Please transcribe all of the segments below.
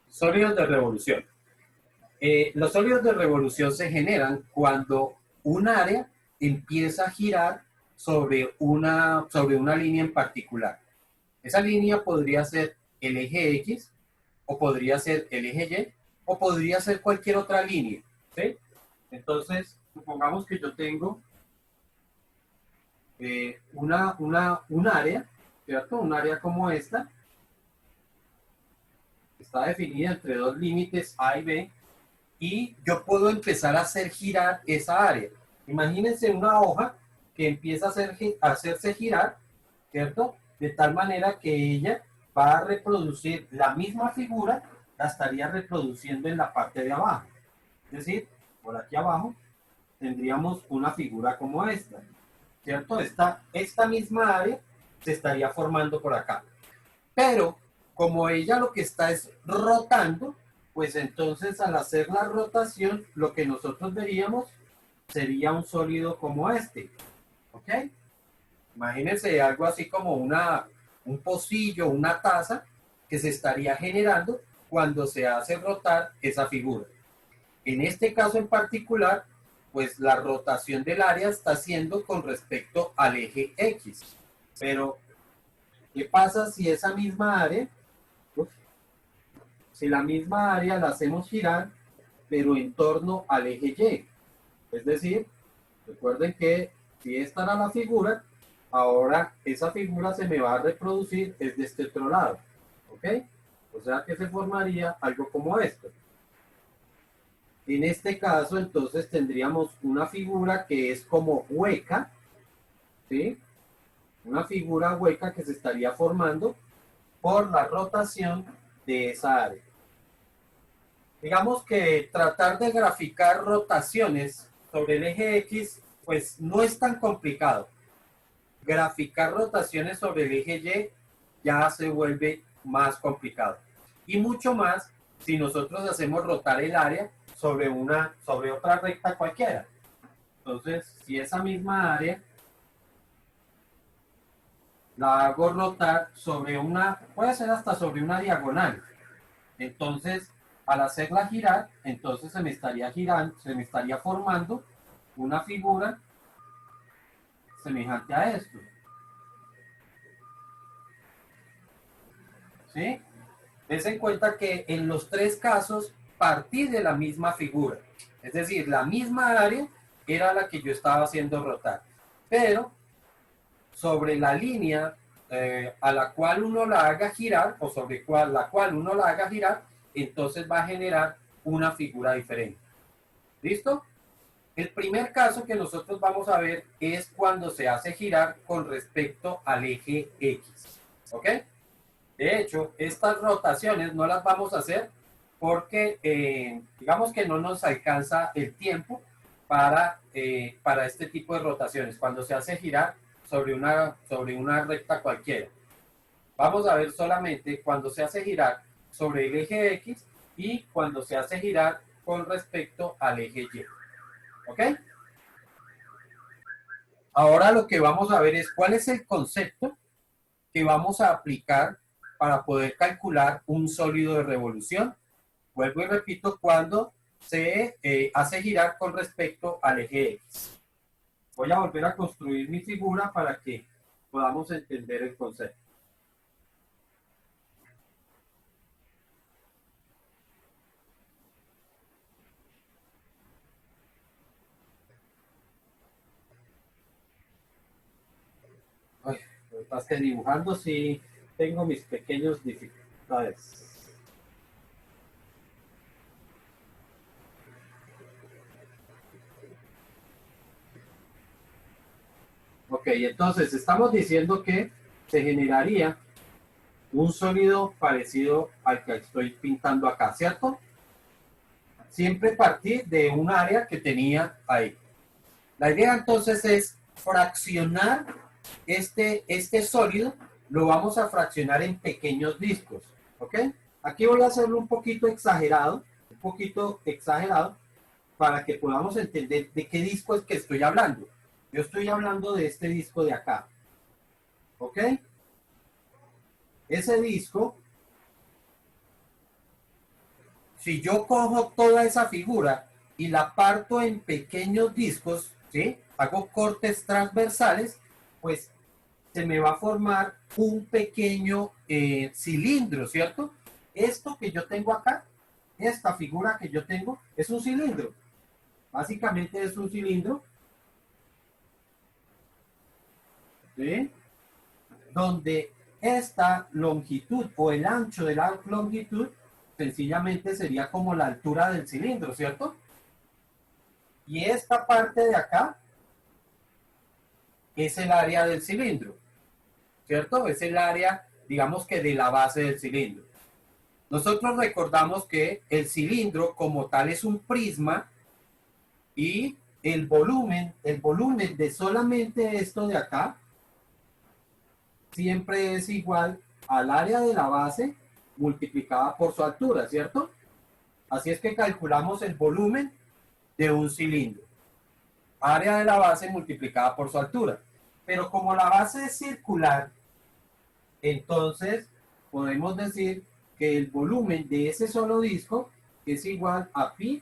Sólidos de revolución. Los sólidos de revolución se generan cuando un área empieza a girar sobre una línea en particular. Esa línea podría ser el eje X, o podría ser el eje Y, o podría ser cualquier otra línea, ¿sí? Entonces, supongamos que yo tengo un área, ¿cierto? Un área como esta, está definida entre dos límites A y B, y yo puedo empezar a hacer girar esa área. Imagínense una hoja que empieza a hacerse girar, ¿cierto? De tal manera que ella va a reproducir la misma figura, la estaría reproduciendo en la parte de abajo. Es decir, por aquí abajo tendríamos una figura como esta, ¿cierto? Esta misma área se estaría formando por acá. Pero como ella lo que está es rotando, pues entonces al hacer la rotación, lo que nosotros veríamos sería un sólido como este, ¿ok? Imagínense algo así como un pocillo, una taza que se estaría generando cuando se hace rotar esa figura. En este caso en particular, pues la rotación del área está haciendo con respecto al eje X. Pero, ¿qué pasa si esa misma área, si la misma área la hacemos girar, pero en torno al eje Y? Es decir, recuerden que si esta era la figura, ahora esa figura se me va a reproducir desde este otro lado. ¿Ok? O sea que se formaría algo como esto. En este caso, entonces tendríamos una figura que es como hueca, ¿sí? Una figura hueca que se estaría formando por la rotación de esa área. Digamos que tratar de graficar rotaciones sobre el eje X, pues no es tan complicado. Graficar rotaciones sobre el eje Y ya se vuelve más complicado. Y mucho más si nosotros hacemos rotar el área sobre otra recta cualquiera. Entonces, si esa misma área la hago rotar puede ser hasta sobre una diagonal. Entonces, al hacerla girar, entonces se me estaría girando, se me estaría formando una figura semejante a esto. ¿Sí? Des en cuenta que en los tres casos partí de la misma figura. Es decir, la misma área era la que yo estaba haciendo rotar. Pero sobre la línea a la cual uno la haga girar, o sobre la cual uno la haga girar, entonces va a generar una figura diferente. ¿Listo? El primer caso que nosotros vamos a ver es cuando se hace girar con respecto al eje X. ¿Ok? De hecho, estas rotaciones no las vamos a hacer porque digamos que no nos alcanza el tiempo para este tipo de rotaciones, cuando se hace girar sobre una recta cualquiera. Vamos a ver solamente cuando se hace girar sobre el eje X y cuando se hace girar con respecto al eje Y. ¿Ok? Ahora lo que vamos a ver es cuál es el concepto que vamos a aplicar para poder calcular un sólido de revolución. Vuelvo y repito, cuando se hace girar con respecto al eje X. Voy a volver a construir mi figura para que podamos entender el concepto. Ay, lo que pasa es que dibujando sí tengo mis pequeñas dificultades. Ok, entonces estamos diciendo que se generaría un sólido parecido al que estoy pintando acá, ¿cierto? Siempre partí de un área que tenía ahí. La idea entonces es fraccionar este sólido, lo vamos a fraccionar en pequeños discos, ¿ok? Aquí voy a hacerlo un poquito exagerado, para que podamos entender de qué disco es que estoy hablando. Yo estoy hablando de este disco de acá, ¿ok? Ese disco si yo cojo toda esa figura y la parto en pequeños discos, ¿sí? Hago cortes transversales, pues se me va a formar un pequeño cilindro, ¿cierto? Esto que yo tengo acá, esta figura que yo tengo, es un cilindro. Básicamente es un cilindro, ¿sí? Donde esta longitud o el ancho de la longitud sencillamente sería como la altura del cilindro, ¿cierto? Y esta parte de acá es el área del cilindro, ¿cierto? Es el área, digamos que de la base del cilindro. Nosotros recordamos que el cilindro como tal es un prisma y el volumen de solamente esto de acá siempre es igual al área de la base multiplicada por su altura, ¿cierto? Así es que calculamos el volumen de un cilindro. Área de la base multiplicada por su altura. Pero como la base es circular, entonces podemos decir que el volumen de ese solo disco es igual a pi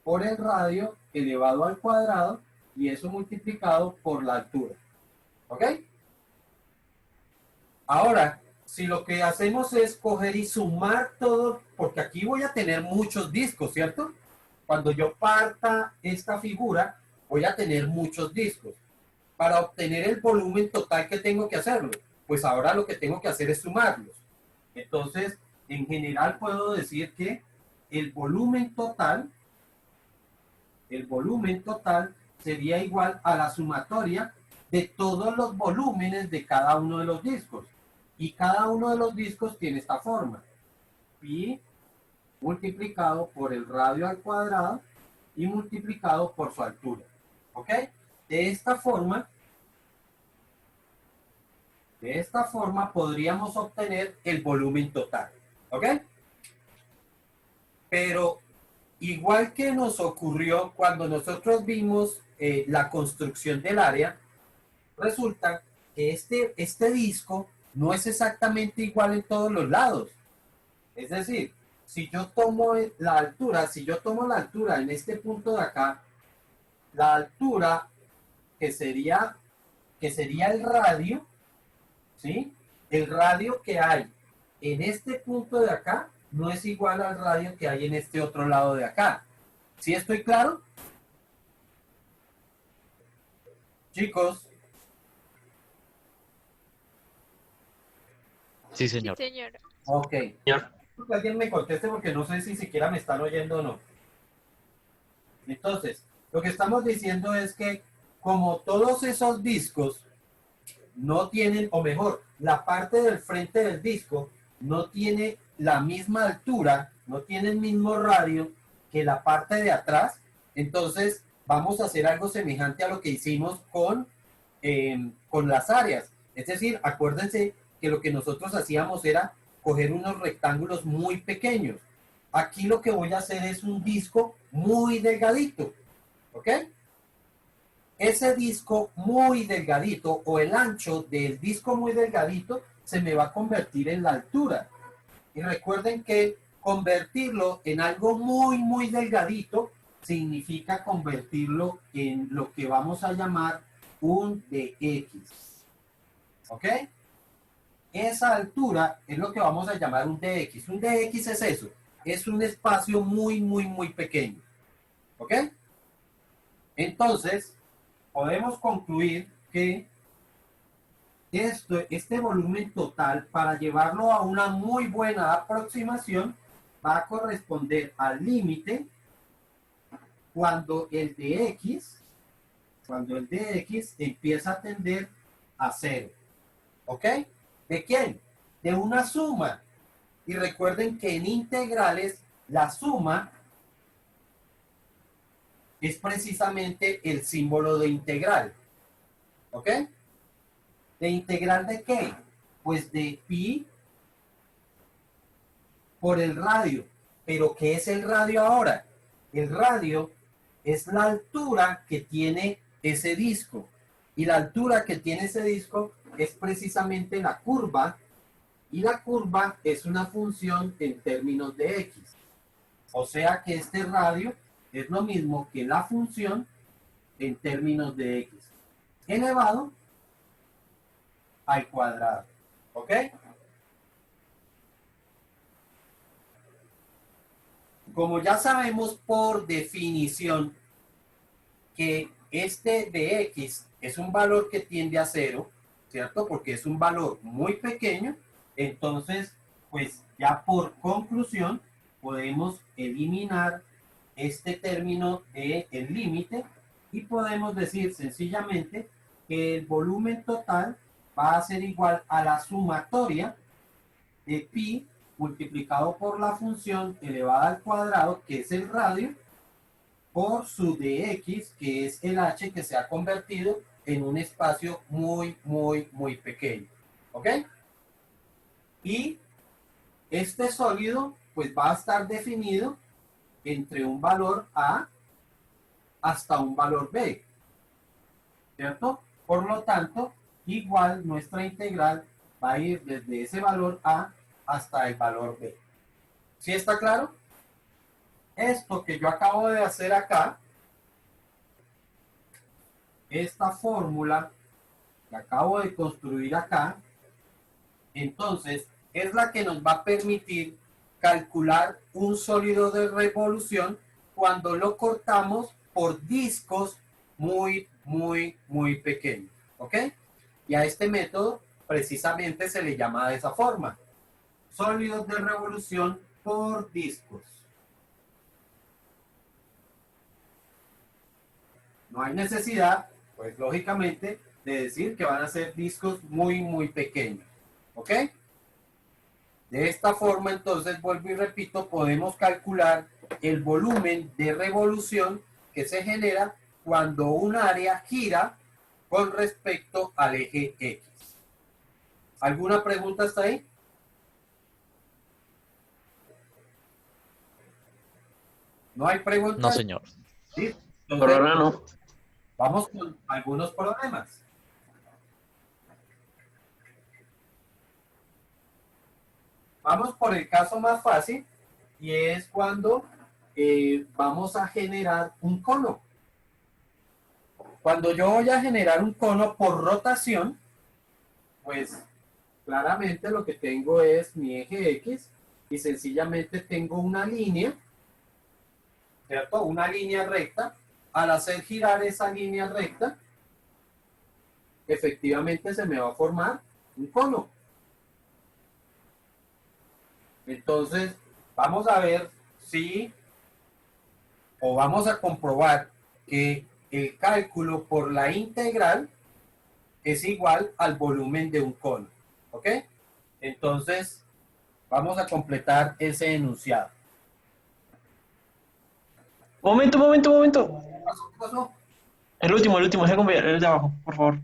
por el radio elevado al cuadrado y eso multiplicado por la altura. ¿Ok? Ahora, si lo que hacemos es coger y sumar todo, porque aquí voy a tener muchos discos, ¿cierto? Cuando yo parta esta figura, voy a tener muchos discos. Para obtener el volumen total que tengo que hacerlo, pues ahora lo que tengo que hacer es sumarlos. Entonces, en general puedo decir que el volumen total sería igual a la sumatoria de todos los volúmenes de cada uno de los discos. Y cada uno de los discos tiene esta forma. Pi multiplicado por el radio al cuadrado y multiplicado por su altura. ¿Ok? De esta forma podríamos obtener el volumen total. ¿Ok? Pero igual que nos ocurrió cuando nosotros vimos la construcción del área, resulta que este disco no es exactamente igual en todos los lados. Es decir, si yo tomo la altura en este punto de acá, la altura que sería el radio, ¿sí? El radio que hay en este punto de acá no es igual al radio que hay en este otro lado de acá. ¿Sí estoy claro? Chicos. Sí, señor. Sí, señor. Ok. Señor. Que alguien me conteste porque no sé si siquiera me están oyendo o no. Entonces, lo que estamos diciendo es que como todos esos discos no tienen, o mejor, la parte del frente del disco no tiene la misma altura, no tiene el mismo radio que la parte de atrás, entonces vamos a hacer algo semejante a lo que hicimos con las áreas. Es decir, acuérdense que lo que nosotros hacíamos era coger unos rectángulos muy pequeños. Aquí lo que voy a hacer es un disco muy delgadito, ¿ok? Ese disco muy delgadito o el ancho del disco muy delgadito se me va a convertir en la altura. Y recuerden que convertirlo en algo muy, muy delgadito significa convertirlo en lo que vamos a llamar un dx. ¿Ok? Esa altura es lo que vamos a llamar un dx. Un dx es eso. Es un espacio muy, muy, muy pequeño. ¿Ok? Entonces, podemos concluir que este volumen total, para llevarlo a una muy buena aproximación, va a corresponder al límite cuando el dx empieza a tender a cero. ¿Ok? ¿De quién? De una suma. Y recuerden que en integrales la suma es precisamente el símbolo de integral. ¿Ok? ¿De integral de qué? Pues de pi por el radio. ¿Pero qué es el radio ahora? El radio es la altura que tiene ese disco. Y la altura que tiene ese disco es precisamente la curva. Y la curva es una función en términos de x. O sea que este radio es lo mismo que la función en términos de x elevado al cuadrado. ¿Ok? Como ya sabemos por definición que este de x es un valor que tiende a cero, ¿cierto? Porque es un valor muy pequeño, entonces, pues ya por conclusión podemos eliminar este término de el límite y podemos decir sencillamente que el volumen total va a ser igual a la sumatoria de pi multiplicado por la función elevada al cuadrado, que es el radio, por su dx, que es el h que se ha convertido en un espacio muy, muy, muy pequeño. ¿Ok? Y este sólido, pues va a estar definido entre un valor a hasta un valor b, ¿cierto? Por lo tanto, igual nuestra integral va a ir desde ese valor a hasta el valor b. ¿Sí está claro? Esto que yo acabo de hacer acá, esta fórmula que acabo de construir acá, entonces es la que nos va a permitir calcular un sólido de revolución cuando lo cortamos por discos muy, muy, muy pequeños. ¿Ok? Y a este método precisamente se le llama de esa forma: sólidos de revolución por discos. No hay necesidad, pues lógicamente, de decir que van a ser discos muy, muy pequeños. ¿Ok? De esta forma, entonces, vuelvo y repito, podemos calcular el volumen de revolución que se genera cuando un área gira con respecto al eje X. ¿Alguna pregunta hasta ahí? ¿No hay No, preguntas? señor. ¿Sí? Por Entonces, ahora no. vamos con algunos problemas. Vamos por el caso más fácil, y es cuando vamos a generar un cono. Cuando yo voy a generar un cono por rotación, pues claramente lo que tengo es mi eje X y sencillamente tengo una línea, ¿cierto? Una línea recta. Al hacer girar esa línea recta, efectivamente se me va a formar un cono. Entonces, vamos a ver si, o vamos a comprobar que el cálculo por la integral es igual al volumen de un cono. ¿Ok? Entonces, vamos a completar ese enunciado. Momento, momento, momento. ¿Qué pasó? ¿Qué pasó? El último, déjame copiar, el de abajo, por favor.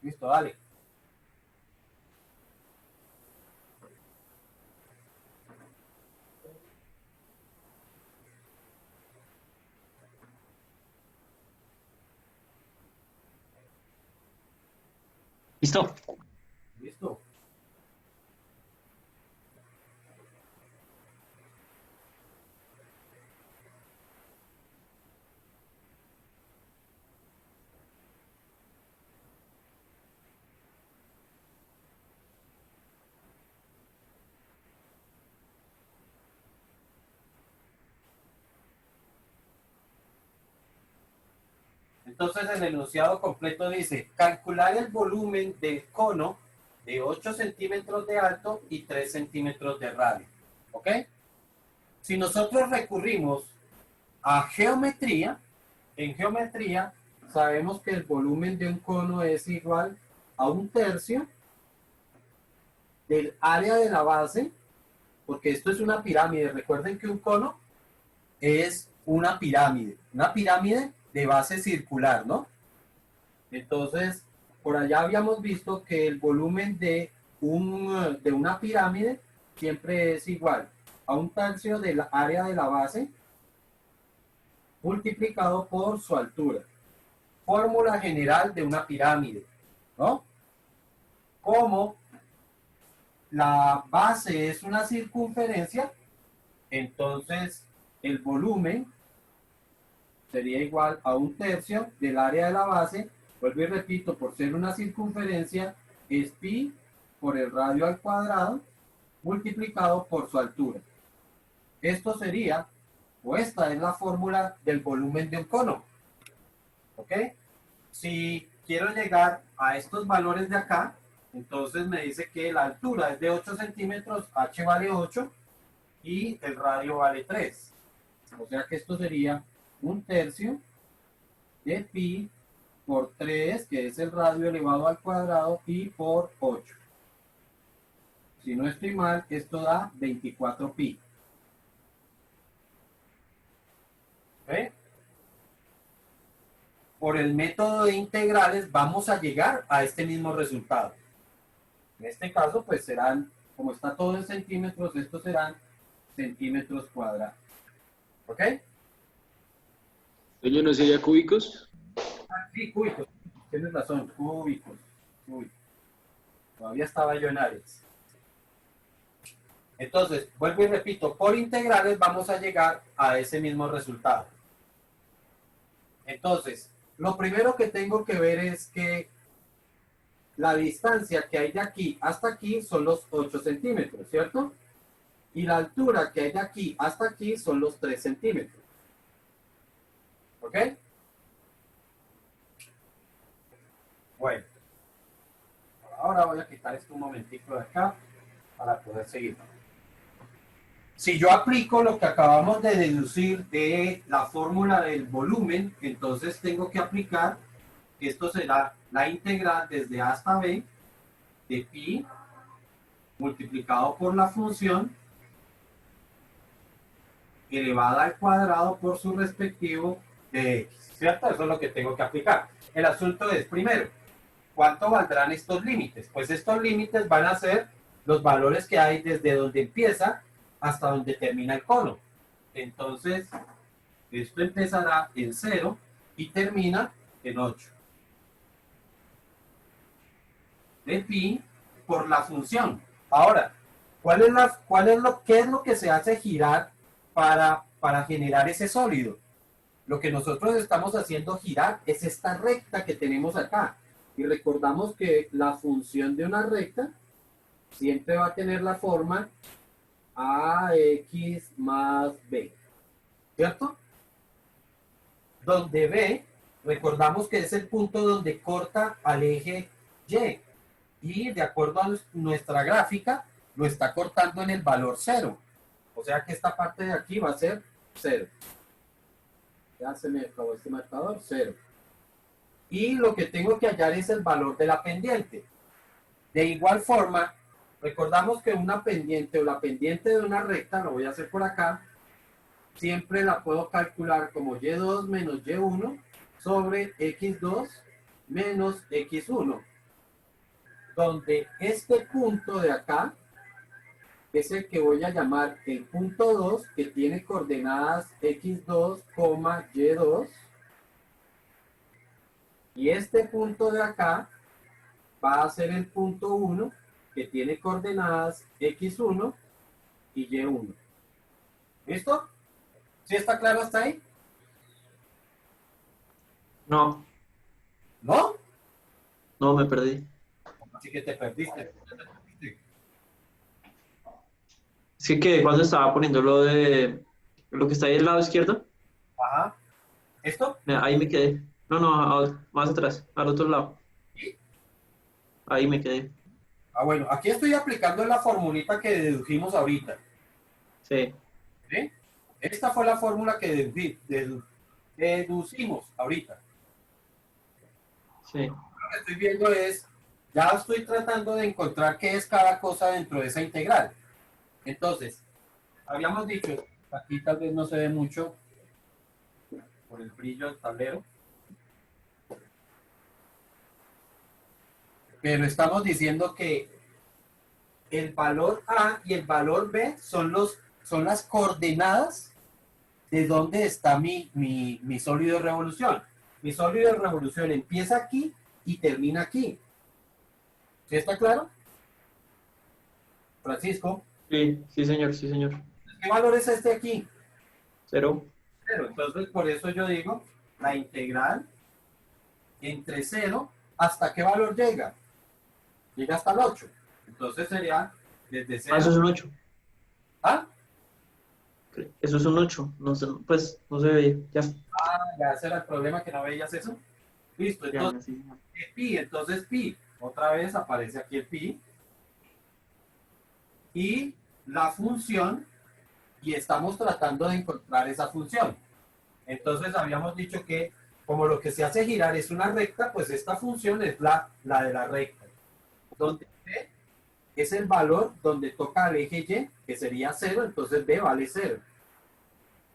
Listo, dale. ¿Listo? Listo. Entonces, el enunciado completo dice: calcular el volumen del cono de 8 centímetros de alto y 3 centímetros de radio. ¿Ok? Si nosotros recurrimos a geometría, en geometría sabemos que el volumen de un cono es igual a 1/3 del área de la base, porque esto es una pirámide. Recuerden que un cono es una pirámide de base circular, ¿no? Entonces, por allá habíamos visto que el volumen de una pirámide siempre es igual a 1/3 del área de la base multiplicado por su altura. Fórmula general de una pirámide, ¿no? Como la base es una circunferencia, entonces el volumen sería igual a 1/3 del área de la base. Vuelvo y repito, por ser una circunferencia, es pi por el radio al cuadrado multiplicado por su altura. Esto sería, o esta es la fórmula del volumen de un cono. ¿Ok? Si quiero llegar a estos valores de acá, entonces me dice que la altura es de 8 centímetros, h vale 8 y el radio vale 3. O sea que esto sería 1/3 de pi por 3, que es el radio elevado al cuadrado, y por 8. Si no estoy mal, esto da 24 pi. ¿Ok? Por el método de integrales vamos a llegar a este mismo resultado. En este caso, pues serán, como está todo en centímetros, estos serán centímetros cuadrados. ¿Ok? Señor, ¿no sería cúbicos? Sí, cúbicos. Tienes razón, cúbicos. Todavía estaba yo en áreas. Entonces, vuelvo y repito, por integrales vamos a llegar a ese mismo resultado. Entonces, lo primero que tengo que ver es que la distancia que hay de aquí hasta aquí son los 8 centímetros, ¿cierto? Y la altura que hay de aquí hasta aquí son los 3 centímetros. ¿Ok? Bueno. Ahora voy a quitar esto un momentito de acá para poder seguir. Si yo aplico lo que acabamos de deducir de la fórmula del volumen, entonces tengo que aplicar, esto será la integral desde A hasta B de pi multiplicado por la función elevada al cuadrado por su respectivo de x, ¿cierto? Eso es lo que tengo que aplicar. El asunto es, primero, ¿cuánto valdrán estos límites? Pues estos límites van a ser los valores que hay desde donde empieza hasta donde termina el cono. Entonces, esto empezará en 0 y termina en 8. De pi por la función. Ahora, ¿qué es lo que se hace girar para generar ese sólido? Lo que nosotros estamos haciendo girar es esta recta que tenemos acá. Y recordamos que la función de una recta siempre va a tener la forma ax más b, ¿cierto? Donde b, recordamos que es el punto donde corta al eje y. Y de acuerdo a nuestra gráfica, lo está cortando en el valor 0. O sea que esta parte de aquí va a ser 0. Ya se me acabó este marcador, 0. Y lo que tengo que hallar es el valor de la pendiente. De igual forma, recordamos que una pendiente o la pendiente de una recta, lo voy a hacer por acá, siempre la puedo calcular como y2 menos y1 sobre x2 menos x1. Donde este punto de acá es el que voy a llamar el punto 2, que tiene coordenadas x2, y2. Y este punto de acá va a ser el punto 1, que tiene coordenadas x1 y y1. ¿Listo? ¿Sí está claro hasta ahí? No, ¿No? no me perdí. Así que te perdiste. Es que cuando estaba poniendo lo que está ahí al lado izquierdo, Ajá. ¿Esto? ahí me quedé. No, no, más atrás, al otro lado. ¿Sí? Ahí me quedé. Ah, bueno, aquí estoy aplicando la formulita que dedujimos ahorita. Sí, ¿Sí? Esta fue la fórmula que deducimos ahorita. sí. Lo que estoy viendo es, ya estoy tratando de encontrar qué es cada cosa dentro de esa integral. Entonces, habíamos dicho, aquí tal vez no se ve mucho por el brillo del tablero, pero estamos diciendo que el valor A y el valor B son las coordenadas de dónde está mi sólido de revolución. Mi sólido de revolución empieza aquí y termina aquí. ¿Sí está claro? Francisco, Sí, sí, señor, sí, señor. ¿qué valor es este aquí? 0. 0. Entonces, por eso yo digo, la integral entre 0, ¿hasta qué valor llega? Llega hasta el 8. Entonces sería desde Ah, eso 0. es un 8. ¿Ah? Eso es un 8. No sé, pues no se ve. Ya. Ya ese era el problema, que no veías eso. Listo, Ya, entonces, ya, sí. pi, entonces pi. Otra vez aparece aquí el pi. Y la función, y estamos tratando de encontrar esa función. Entonces habíamos dicho que como lo que se hace girar es una recta, pues esta función es la de la recta. Donde B es el valor donde toca el eje Y, que sería 0, entonces B vale 0.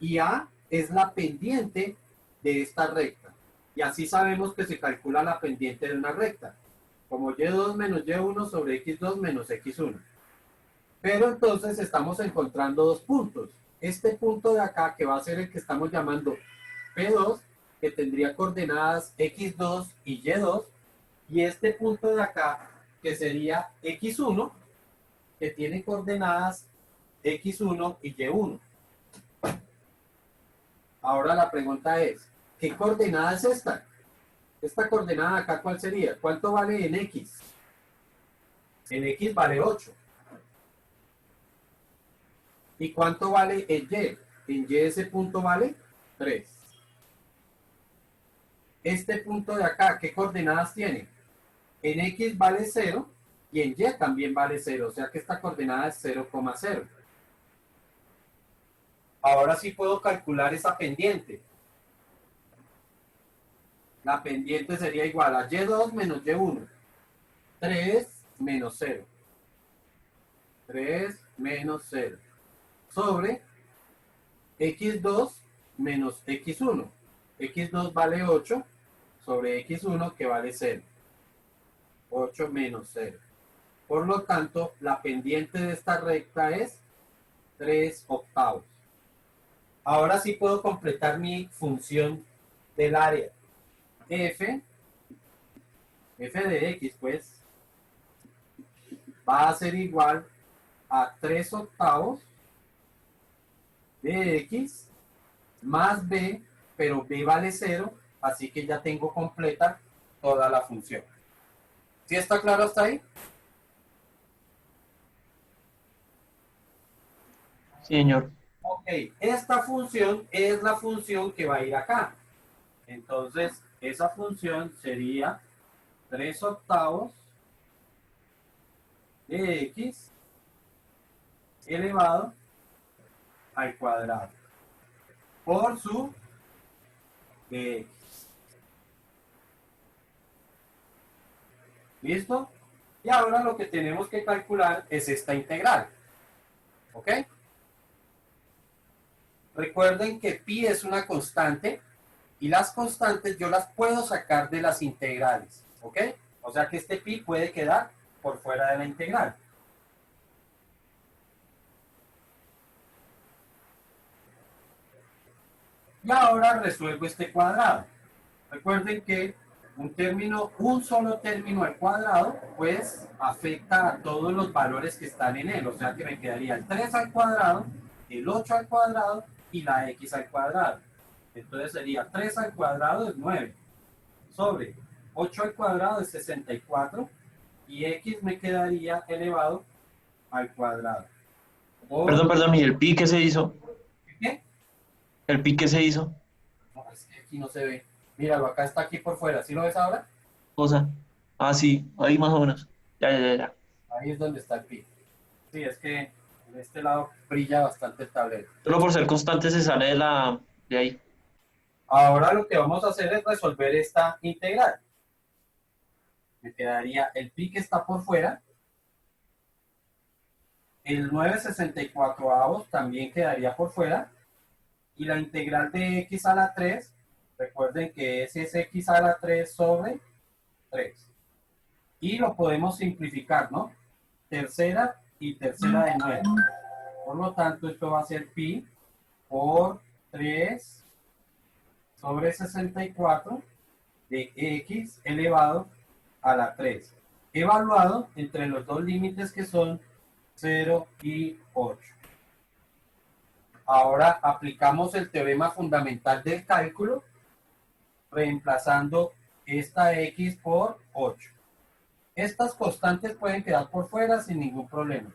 Y A es la pendiente de esta recta. Y así sabemos que se calcula la pendiente de una recta, como y2 menos y1 sobre x2 menos x1. Pero entonces estamos encontrando dos puntos. Este punto de acá, que va a ser el que estamos llamando P2, que tendría coordenadas x2 y y2, y este punto de acá, que sería x1, que tiene coordenadas x1 y y1. Ahora la pregunta es, ¿qué coordenada es esta? Esta coordenada acá, ¿cuál sería? ¿Cuánto vale en x? En x vale 8. ¿Y cuánto vale en y? En y ese punto vale 3. Este punto de acá, ¿qué coordenadas tiene? En x vale 0 y en y también vale 0, o sea que esta coordenada es 0,0. Ahora sí puedo calcular esa pendiente. La pendiente sería igual a y2 menos y1. 3 menos 0. 3 menos 0. Sobre x2 menos x1. x2 vale 8 sobre x1 que vale 0. 8 menos 0. Por lo tanto, la pendiente de esta recta es 3 octavos. Ahora sí puedo completar mi función del área. F de x, pues, va a ser igual a 3 octavos de x más b, pero b vale 0, así que ya tengo completa toda la función. ¿Sí está claro hasta ahí? Sí, señor. Ok, esta función es la función que va a ir acá. Entonces, esa función sería 3 octavos de x elevado al cuadrado por su de x. ¿Listo? Y ahora lo que tenemos que calcular es esta integral. ¿Ok? Recuerden que pi es una constante y las constantes yo las puedo sacar de las integrales. ¿Ok? O sea que este pi puede quedar por fuera de la integral. Y ahora resuelvo este cuadrado. Recuerden que un solo término al cuadrado, pues afecta a todos los valores que están en él. O sea que me quedaría el 3 al cuadrado, el 8 al cuadrado y la x al cuadrado. Entonces sería 3 al cuadrado es 9. Sobre 8 al cuadrado es 64. Y x me quedaría elevado al cuadrado. Perdón, Por, perdón, ¿y el pi qué se hizo? ¿qué? ¿El pi qué se hizo? No, es que aquí no se ve. Míralo, acá está aquí por fuera. ¿Sí lo ves ahora? O sea, ah, sí, ahí más o menos. Ya, ya, ya, ya. Ahí es donde está el pi. Sí, es que en este lado brilla bastante el tablero. Solo por ser constante se sale de ahí. Ahora lo que vamos a hacer es resolver esta integral. Me quedaría el pi que está por fuera. El 9,64 también quedaría por fuera. Y la integral de x a la 3, recuerden que ese es x a la 3 sobre 3. Y lo podemos simplificar, ¿no? Tercera y tercera de 9. Por lo tanto, esto va a ser pi por 3 sobre 64 de x elevado a la 3, evaluado entre los dos límites que son 0 y 8. Ahora aplicamos el teorema fundamental del cálculo, reemplazando esta x por 8. Estas constantes pueden quedar por fuera sin ningún problema.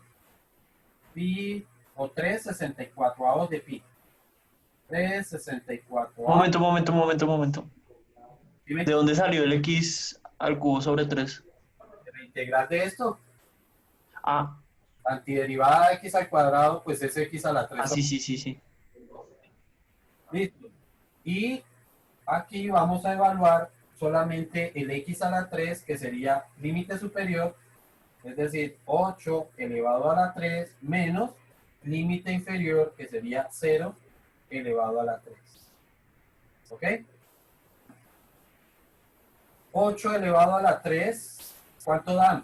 Pi o 3/64 de pi. 3/64. Momento. Dime, ¿De dónde salió el x al cubo sobre 3? la integral de esto, Ah, antiderivada de x al cuadrado, pues es x a la 3. sí. Listo. Y aquí vamos a evaluar solamente el x a la 3, que sería límite superior, es decir, 8 elevado a la 3 menos límite inferior, que sería 0 elevado a la 3. ¿Ok? 8 elevado a la 3, ¿cuánto dan?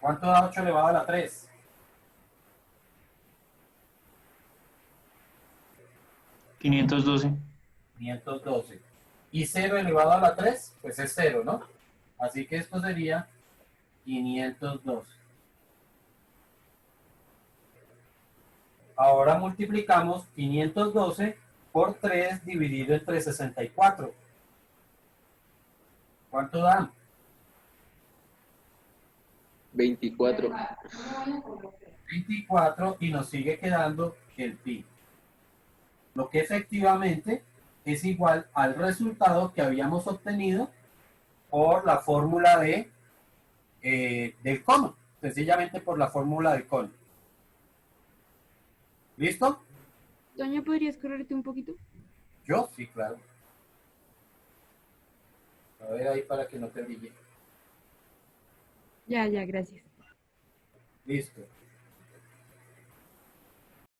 ¿Cuánto da 8 elevado a la 3? 512. 512. Y 0 elevado a la 3, pues es 0, ¿no? Así que esto sería 512. Ahora multiplicamos 512 por 3 dividido entre 64. ¿Cuánto da? 24. 24, y nos sigue quedando el pi. Lo que efectivamente es igual al resultado que habíamos obtenido por la fórmula del cono. Sencillamente por la fórmula del cono. ¿Listo? Toño, ¿podrías correrte un poquito? Yo sí, claro. A ver ahí para que no te brille. Ya, gracias. Listo.